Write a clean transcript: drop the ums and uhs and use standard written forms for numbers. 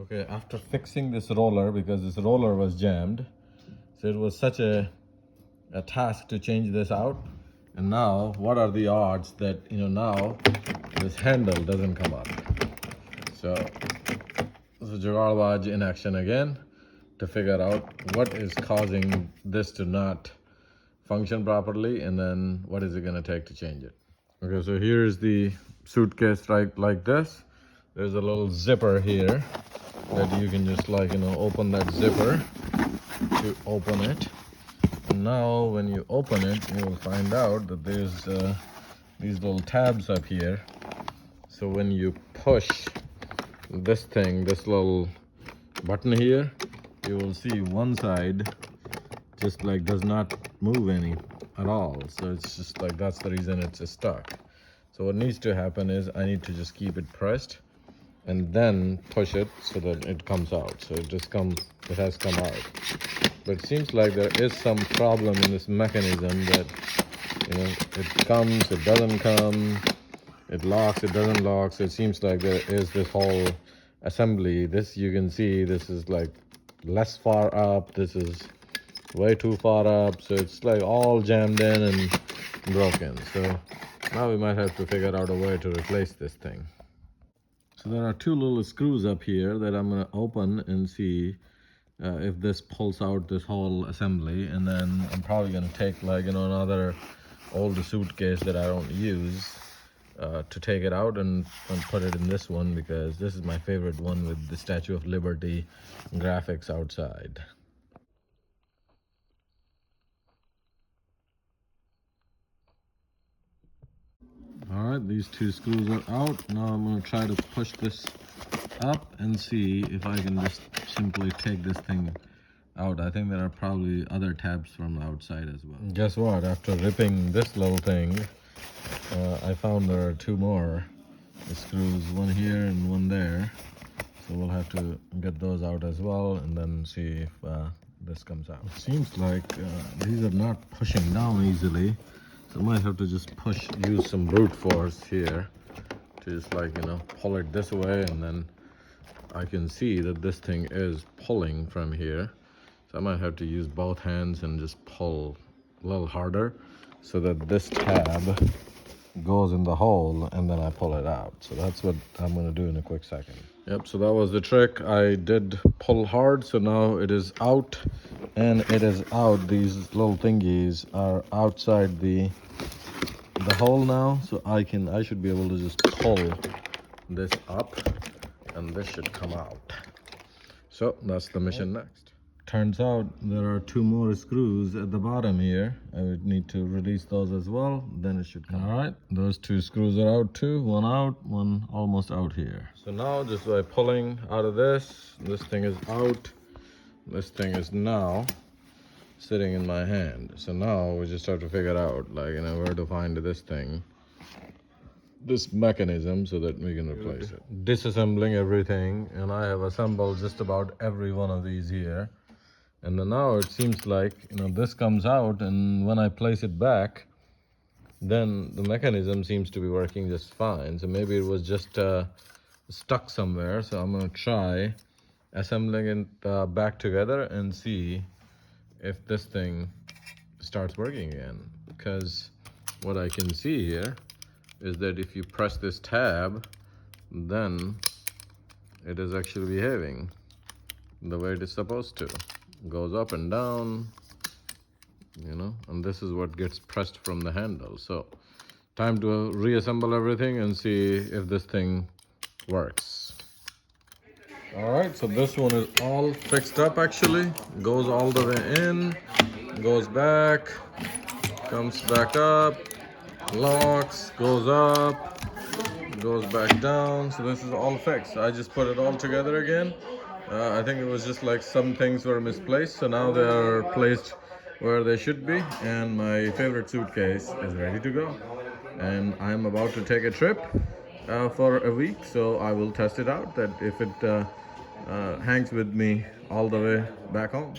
Okay, after fixing this roller, because this roller was jammed, so it was such a task to change this out. And now, what are the odds that, now this handle doesn't come up? So, this is Jugaadbaaz in action again to figure out what is causing this to not function properly, and then what is it going to take to change it. Okay, so here's the suitcase right like this. There's a little zipper here that you can just open that zipper to open it. And now when you open it, you'll find out that there's these little tabs up here. So when you push this thing, this little button here, you will see one side just does not move any at all. So it's just that's the reason it's stuck. So what needs to happen is I need to just keep it pressed and then push it so that it comes out. So it has come out. But it seems like there is some problem in this mechanism that, it comes, it doesn't come, it locks, it doesn't lock. So it seems like there is this whole assembly. This, you can see, this is less far up. This is way too far up. So it's all jammed in and broken. So now we might have to figure out a way to replace this thing. So there are two little screws up here that I'm going to open and see if this pulls out this whole assembly. And then I'm probably going to take another old suitcase that I don't use to take it out and put it in this one, because this is my favorite one with the Statue of Liberty graphics outside. All right, these two screws are out. Now I'm going to try to push this up and see if I can just simply take this thing out. I think there are probably other tabs from the outside as well. Guess what? After ripping this little thing, I found there are two more screws, one here and one there. So we'll have to get those out as well and then see if this comes out. It seems like these are not pushing down easily. So I might have to just use some brute force here to just pull it this way, and then I can see that this thing is pulling from here. So I might have to use both hands and just pull a little harder so that this tab goes in the hole and then I pull it out. So that's what I'm going to do in a quick second. Yep, so that was the trick. I did pull hard, so now it is out, and it is out. These little thingies are outside the hole now, so I should be able to just pull this up and this should come out. So that's the mission next. Turns out there are two more screws at the bottom here. I would need to release those as well, then it should come. All right, those two screws are out too. One out, one almost out here. So now just by pulling out of this thing is out. This thing is now sitting in my hand. So now we just have to figure out where to find this thing, this mechanism, so that we can replace it. Disassembling everything, and I have assembled just about every one of these here. And then now it seems like this comes out, and when I place it back, then the mechanism seems to be working just fine. So maybe it was just stuck somewhere. So I'm going to try assembling it back together and see if this thing starts working again. Because what I can see here is that if you press this tab, then it is actually behaving the way it is supposed to. It goes up and down, and this is what gets pressed from the handle. So time to reassemble everything and see if this thing works. All right, so this one is all fixed up actually. Goes all the way in, goes back, comes back up, locks, goes up, goes back down. So this is all fixed. I just put it all together again. I think it was just some things were misplaced, so now they are placed where they should be, and my favorite suitcase is ready to go. And I'm about to take a trip for a week, so I will test it out, that if it hangs with me all the way back home.